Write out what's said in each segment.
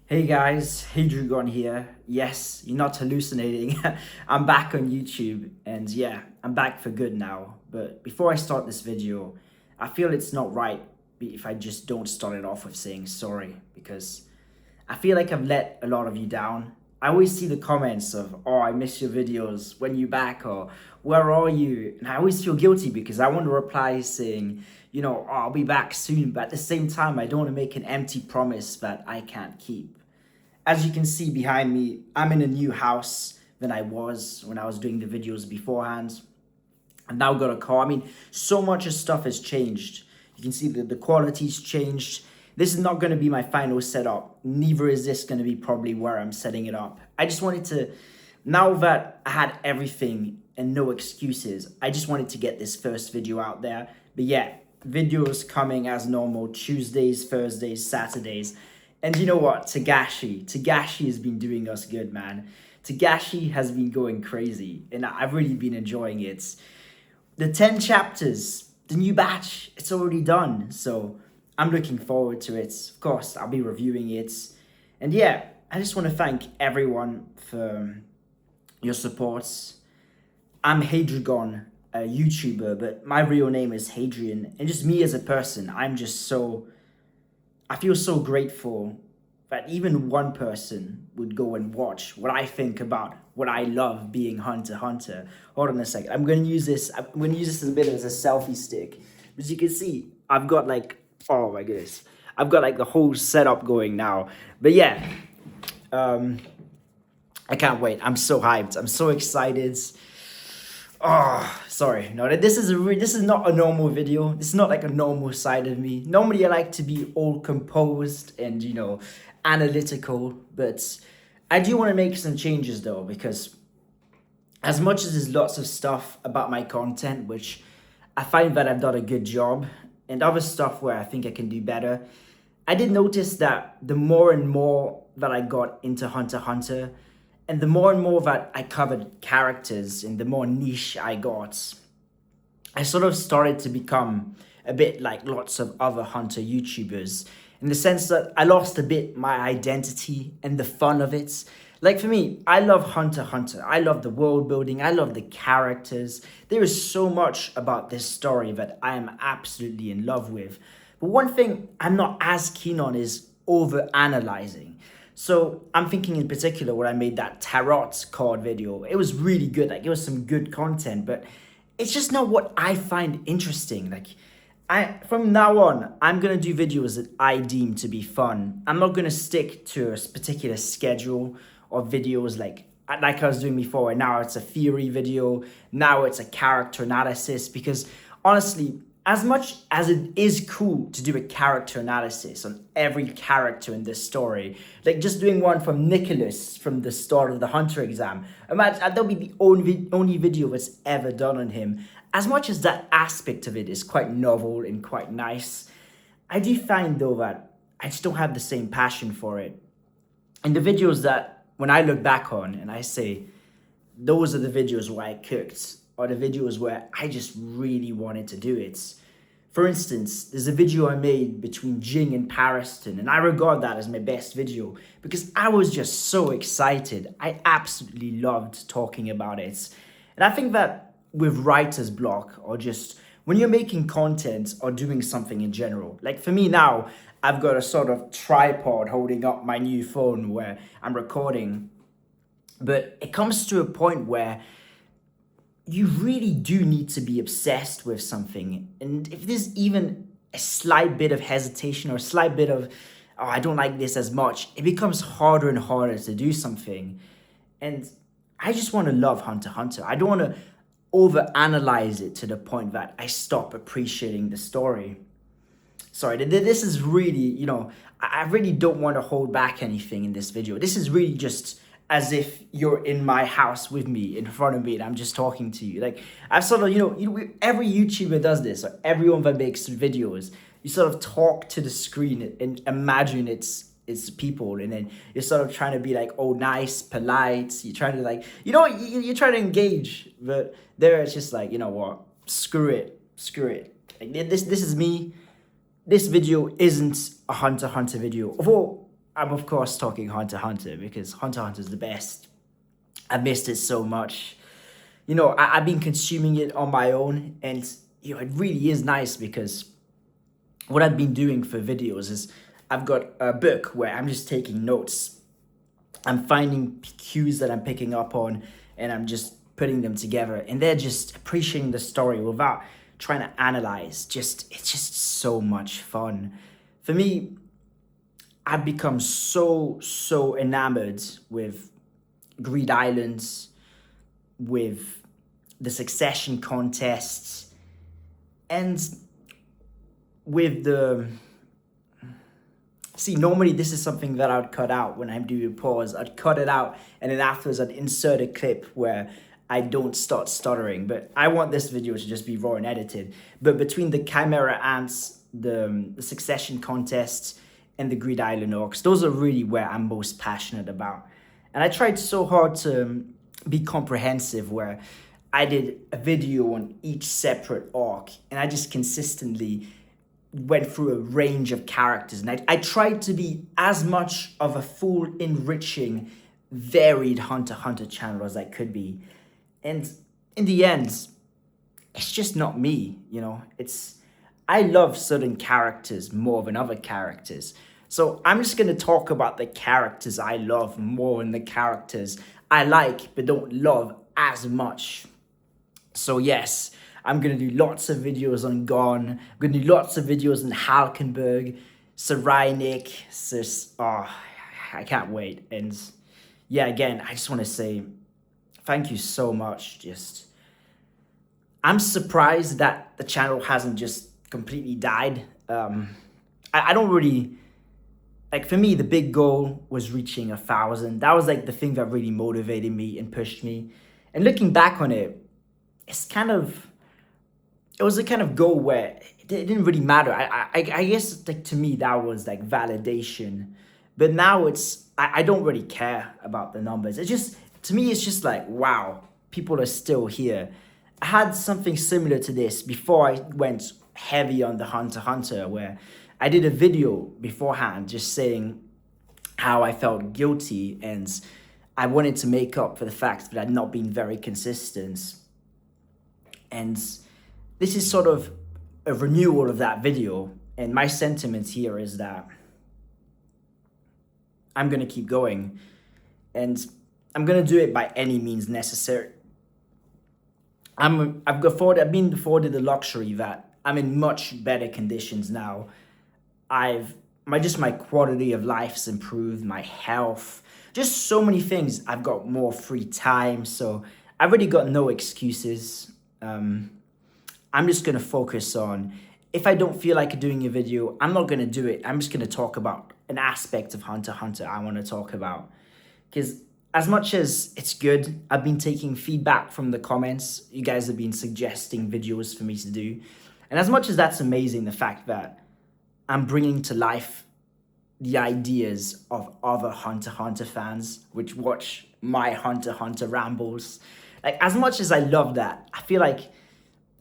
Hey guys, Hadrigon here. Yes, you're not hallucinating. I'm back on YouTube and yeah, I'm back for good now. But before I start this video, I feel it's not right if I just don't start it off with saying sorry because I feel like I've let a lot of you down. I always see the comments of, oh, I miss your videos, when you back, or where are you? And I always feel guilty because I want to reply saying, oh, I'll be back soon. But at the same time, I don't want to make an empty promise that I can't keep. As you can see behind me, I'm in a new house than I was when I was doing the videos beforehand. I've now got a car. I mean, so much of stuff has changed. You can see that the quality's changed. This is not going to be my final setup. Neither is this going to be probably where I'm setting it up. I just wanted to, now that I had everything and no excuses, I just wanted to get this first video out there. But yeah, videos coming as normal, Tuesdays, Thursdays, Saturdays. And you know what? Tagashi has been doing us good, man. Tagashi has been going crazy, and I've really been enjoying it. The 10 chapters, the new batch, it's already done, so I'm looking forward to it. Of course, I'll be reviewing it. And yeah, I just want to thank everyone for your supports. I'm Hadrigon, a YouTuber, but my real name is Hadrian. And just me as a person, I feel so grateful that even one person would go and watch what I think about what I love being Hunter x Hunter. Hold on a second. I'm going to use this as a bit as a selfie stick. As you can see, I've got oh my goodness. I've got the whole setup going now. But yeah, I can't wait. I'm so hyped. I'm so excited. Oh, sorry. No, this is not a normal video. This is not like a normal side of me. Normally, I like to be all composed and, analytical. But I do want to make some changes, though, because as much as there's lots of stuff about my content, which I find that I've done a good job, and other stuff where I think I can do better, I did notice that the more and more that I got into Hunter x Hunter, and the more and more that I covered characters and the more niche I got, I sort of started to become a bit like lots of other Hunter YouTubers in the sense that I lost a bit my identity and the fun of it. Like for me, I love Hunter x Hunter. I love the world building. I love the characters. There is so much about this story that I am absolutely in love with. But one thing I'm not as keen on is over-analyzing. So I'm thinking in particular when I made that tarot card video, it was really good. It was some good content, but it's just not what I find interesting. From now on, I'm going to do videos that I deem to be fun. I'm not going to stick to a particular schedule of videos like I was doing before. And now it's a theory video. Now it's a character analysis because honestly, as much as it is cool to do a character analysis on every character in this story, like just doing one from Nicholas from the start of the Hunter exam, imagine that'll be the only video that's ever done on him. As much as that aspect of it is quite novel and quite nice, I do find though that I just don't have the same passion for it. And the videos that when I look back on and I say, those are the videos where I cooked, or the videos where I just really wanted to do it. For instance, there's a video I made between Jing and Pariston, and I regard that as my best video because I was just so excited. I absolutely loved talking about it. And I think that with writer's block, or just when you're making content or doing something in general, like for me now, I've got a sort of tripod holding up my new phone where I'm recording. But it comes to a point where you really do need to be obsessed with something. And if there's even a slight bit of hesitation or a slight bit of, oh, I don't like this as much, it becomes harder and harder to do something. And I just want to love Hunter x Hunter. I don't want to overanalyze it to the point that I stop appreciating the story. Sorry, this is really, I really don't want to hold back anything in this video. This is really just as if you're in my house with me, in front of me, and I'm just talking to you. I've sort of, every YouTuber does this, or everyone that makes videos, you sort of talk to the screen and imagine it's people, and then you're sort of trying to be nice, polite, you're trying to you're trying to engage, but there it's just what, screw it. This is me. This video isn't a Hunter x Hunter video. Although I'm of course talking Hunter x Hunter because Hunter x Hunter is the best. I missed it so much. You know, I've been consuming it on my own, and you know, it really is nice because what I've been doing for videos is I've got a book where I'm just taking notes. I'm finding cues that I'm picking up on, and I'm just putting them together, and they're just appreciating the story without trying to analyze. It's just so much fun. For me, I've become so enamored with Greed Islands, with the Succession contests, and with the... See, normally this is something that I'd cut out when I'm doing a pause. I'd cut it out, and then afterwards I'd insert a clip where I don't start stuttering. But I want this video to just be raw and edited. But between the Chimera Ants, the Succession contests, and the Greed Island Orcs, those are really where I'm most passionate about. And I tried so hard to be comprehensive, where I did a video on each separate orc, and I just consistently went through a range of characters. And I tried to be as much of a full, enriching, varied Hunter x Hunter channel as I could be. And in the end, it's just not me, you know? I love certain characters more than other characters. So I'm just gonna talk about the characters I love more than the characters I like but don't love as much. So yes, I'm gonna do lots of videos on Gon. I'm gonna do lots of videos on Halkenberg, Sir Rhynick, I can't wait. And yeah, again, I just wanna say thank you so much. I'm surprised that the channel hasn't just completely died. I don't really... Like, for me, the big goal was reaching 1,000. That was like the thing that really motivated me and pushed me. And looking back on it, it was a kind of goal where it didn't really matter. I guess, like, to me, that was like validation. But now I don't really care about the numbers. To me, it's just like, wow, people are still here. I had something similar to this before I went heavy on the Hunter x Hunter, where I did a video beforehand just saying how I felt guilty, and I wanted to make up for the fact that I'd not been very consistent. And this is sort of a renewal of that video. And my sentiment here is that I'm going to keep going, and I'm going to do it by any means necessary. I've been afforded the luxury that I'm in much better conditions now. My quality of life's improved, my health, just so many things. I've got more free time, so I've really got no excuses. I'm just gonna focus on, if I don't feel like doing a video, I'm not gonna do it. I'm just gonna talk about an aspect of Hunter x Hunter I wanna talk about. Because as much as it's good, I've been taking feedback from the comments. You guys have been suggesting videos for me to do. And as much as that's amazing, the fact that I'm bringing to life the ideas of other Hunter x Hunter fans, which watch my Hunter x Hunter rambles. Like, as much as I love that, I feel like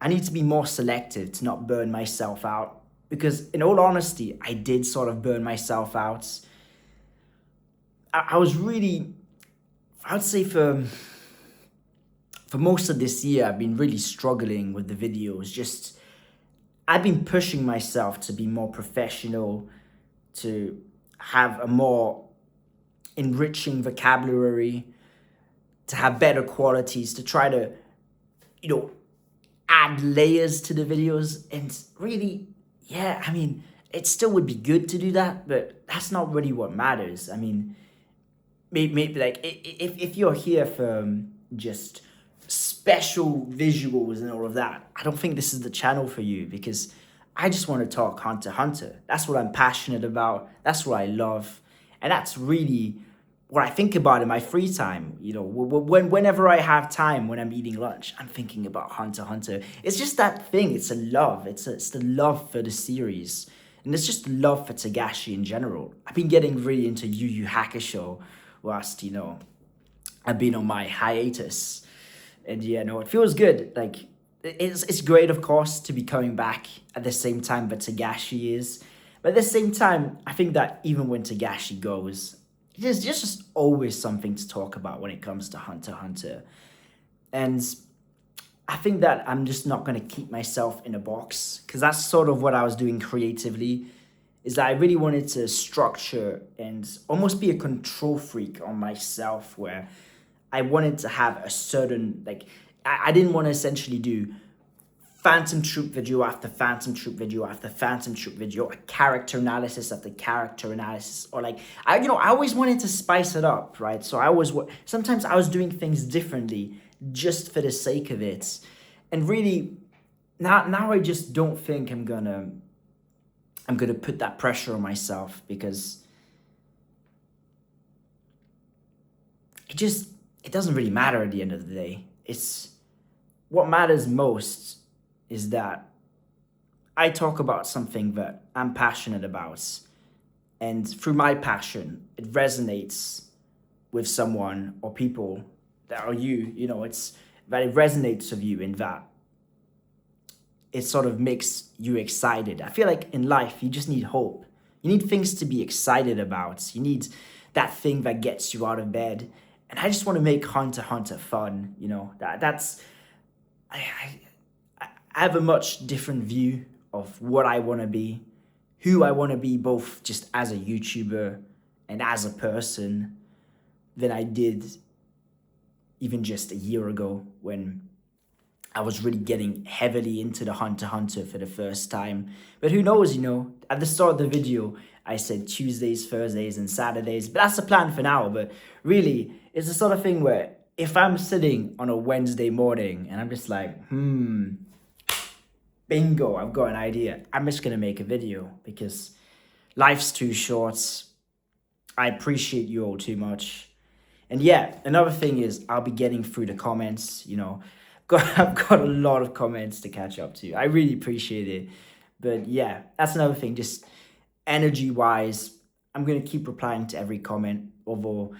I need to be more selective to not burn myself out. Because in all honesty, I did sort of burn myself out. I was really, I would say for most of this year, I've been really struggling with the videos. I've been pushing myself to be more professional, to have a more enriching vocabulary, to have better qualities, to try to, add layers to the videos. And really, yeah, I mean, it still would be good to do that, but that's not really what matters. I mean, maybe like, if you're here for just special visuals and all of that, I don't think this is the channel for you, because I just want to talk Hunter x Hunter. That's what I'm passionate about. That's what I love. And that's really what I think about in my free time. Whenever I have time, when I'm eating lunch, I'm thinking about Hunter x Hunter. It's just that thing. It's a love. It's the love for the series. And it's just love for Togashi in general. I've been getting really into Yu Yu Hakusho whilst, I've been on my hiatus. And yeah, no, it feels good. Like, it's great, of course, to be coming back at the same time that Togashi is. But at the same time, I think that even when Togashi goes, there's just always something to talk about when it comes to Hunter x Hunter. And I think that I'm just not going to keep myself in a box, because that's sort of what I was doing creatively, is that I really wanted to structure and almost be a control freak on myself, where I wanted to have a certain, like, I didn't want to essentially do Phantom Troop video after Phantom Troop video after Phantom Troop video, a character analysis after character analysis, or like, I always wanted to spice it up, right? So sometimes I was doing things differently just for the sake of it. And really, now I just don't think I'm gonna put that pressure on myself, because it doesn't really matter at the end of the day. It's what matters most is that I talk about something that I'm passionate about, and through my passion, it resonates with someone or people that are it's that it resonates with you, in that it sort of makes you excited. I feel like in life, you just need hope. You need things to be excited about. You need that thing that gets you out of bed. And I just want to make Hunter x Hunter fun. I have a much different view of what I want to be, who I want to be, both just as a YouTuber and as a person, than I did even just a year ago, when I was really getting heavily into the Hunter x Hunter for the first time. But who knows, at the start of the video, I said Tuesdays, Thursdays, and Saturdays, but that's the plan for now. But really, it's the sort of thing where if I'm sitting on a Wednesday morning and I'm just like, bingo, I've got an idea, I'm just going to make a video, because life's too short. I appreciate you all too much. And yeah, another thing is I'll be getting through the comments, I've got a lot of comments to catch up to. I really appreciate it. But yeah, that's another thing, just energy-wise, I'm going to keep replying to every comment, although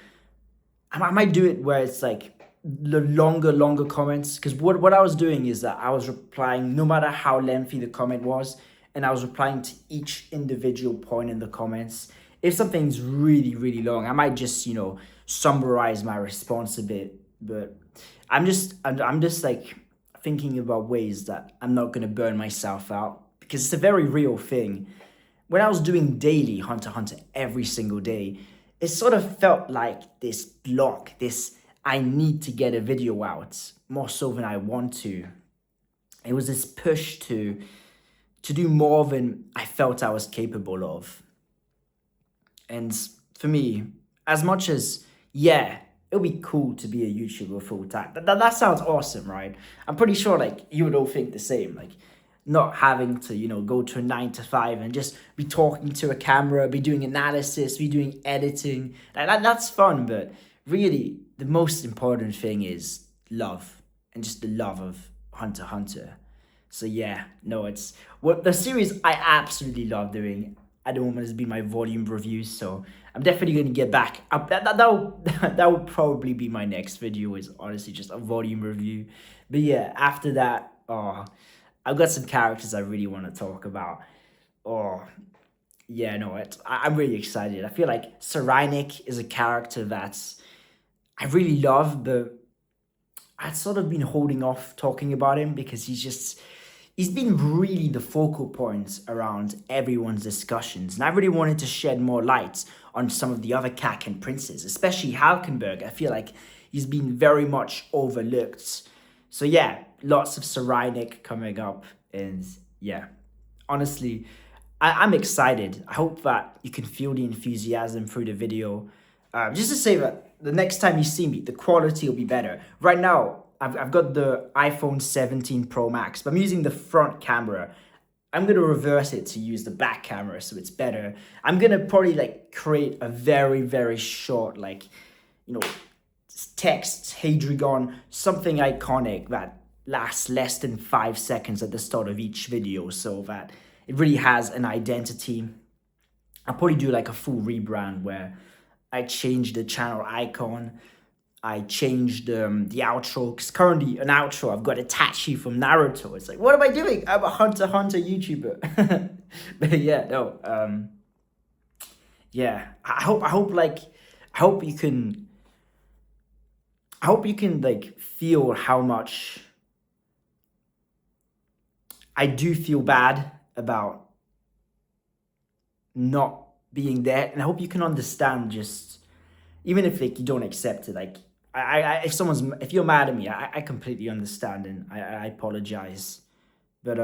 I might do it where it's like the longer comments, because what I was doing is that I was replying no matter how lengthy the comment was, and I was replying to each individual point in the comments. If something's really, really long, I might just, summarize my response a bit, but I'm just like thinking about ways that I'm not going to burn myself out, because it's a very real thing. When I was doing daily Hunter x Hunter every single day, it sort of felt like this block, I need to get a video out more so than I want to. It was this push to do more than I felt I was capable of. And for me, as much as, yeah, it would be cool to be a YouTuber full time. That sounds awesome, right? I'm pretty sure like you would all think the same. Like not having to, go to a 9 to 5 and just be talking to a camera, be doing analysis, be doing editing. That's fun, but really the most important thing is love, and just the love of Hunter x Hunter. So yeah, no, it's what the series I absolutely love doing. I don't want to be my volume reviews, so I'm definitely going to get back up. That will probably be my next video, is honestly just a volume review. But yeah, after that, I've got some characters I really want to talk about. Yeah, no, I'm really excited. I feel like Saraynik is a character that's I really love, but I've sort of been holding off talking about him, because he's been really the focal point around everyone's discussions. And I really wanted to shed more light on some of the other Kaken princes, especially Halkenberg. I feel like he's been very much overlooked. So yeah, lots of Saraynik coming up. And yeah, honestly, I'm excited. I hope that you can feel the enthusiasm through the video. Just to say that the next time you see me, the quality will be better. Right now, I've got the iPhone 17 Pro Max, but I'm using the front camera. I'm going to reverse it to use the back camera so it's better. I'm going to probably like create a very, very short, text, Hey Dragon, something iconic that lasts less than 5 seconds at the start of each video, so that it really has an identity. I'll probably do like a full rebrand where I change the channel icon, I changed the outro, because currently an outro, I've got Itachi from Naruto. It's like, what am I doing? I'm a Hunter x Hunter YouTuber. But yeah, no. Yeah, I hope you can, I hope you can like feel how much I do feel bad about not being there, and I hope you can understand just even if like you don't accept it. Like if you're mad at me, I completely understand and I apologize. But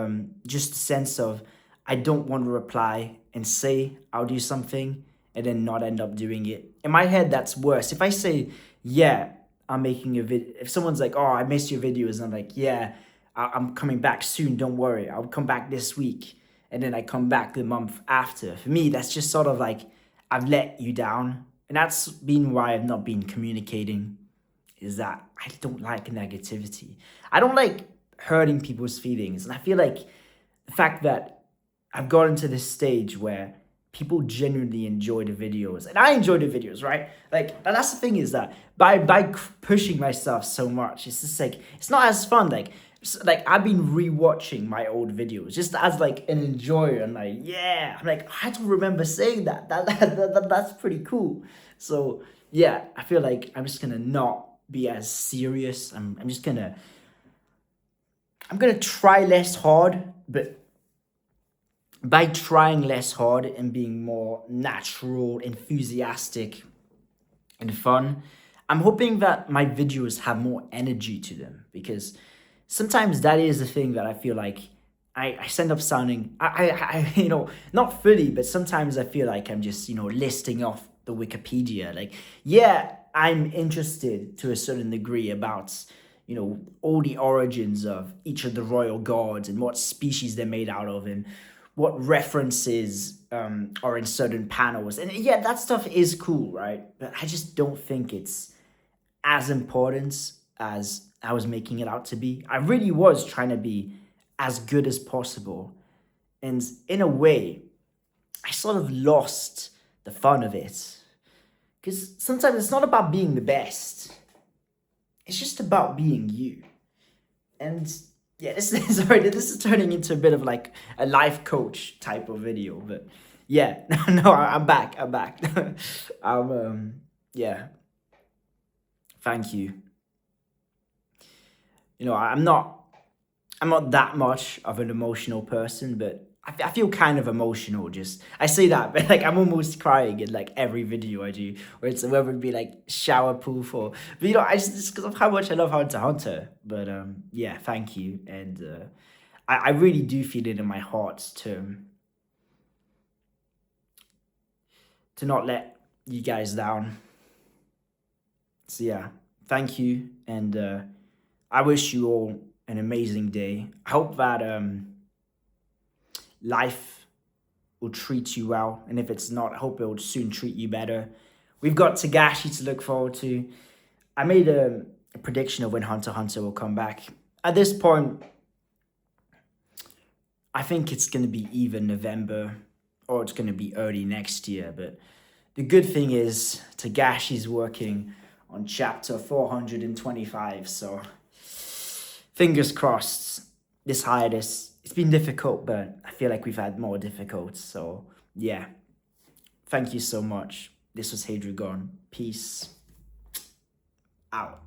just a sense of I don't want to reply and say I'll do something and then not end up doing it. In my head, that's worse. If I say, yeah, I'm making a video, if someone's like, oh, I missed your videos, and I'm like, yeah, I'm coming back soon, don't worry, I'll come back this week. And then I come back the month after. For me, that's just sort of like, I've let you down. And that's been why I've not been communicating, is that I don't like negativity. I don't like hurting people's feelings. And I feel like the fact that I've gotten to this stage where people genuinely enjoy the videos, and I enjoy the videos, right? Like, and that's the thing, is that by pushing myself so much, it's just like, it's not as fun. Like I've been rewatching my old videos just as like an enjoyer, and like, yeah, I'm like, I don't remember saying that. That's pretty cool. So yeah, I feel like I'm just gonna not be as serious. I'm gonna try less hard, but by trying less hard and being more natural, enthusiastic, and fun, I'm hoping that my videos have more energy to them, because sometimes that is the thing that I feel like I end up sounding, not fully, but sometimes I feel like I'm just, listing off the Wikipedia. Like, yeah, I'm interested to a certain degree about, all the origins of each of the royal gods and what species they're made out of and what references are in certain panels. And yeah, that stuff is cool, right? But I just don't think it's as important as I was making it out to be. I really was trying to be as good as possible. And in a way, I sort of lost the fun of it. Because sometimes it's not about being the best, it's just about being you. And yeah, this is turning into a bit of like a life coach type of video. But yeah, no, I'm back. Yeah, thank you. I'm not that much of an emotional person, but I feel kind of emotional. Just I say that, but like I'm almost crying in like every video I do, where it's whether it be like shower proof or, but I just because of how much I love Hunter x Hunter. But yeah, thank you, and I really do feel it in my heart to not let you guys down. So yeah, thank you, and I wish you all an amazing day. I hope that life will treat you well, and if it's not, I hope it will soon treat you better. We've got Togashi to look forward to. I made a prediction of when Hunter x Hunter will come back. At this point, I think it's going to be either November or it's going to be early next year. But the good thing is Togashi's working on chapter 425, so fingers crossed. This hiatus, it's been difficult, but I feel like we've had more difficult. So yeah, thank you so much. This was Hadrigon. Peace out.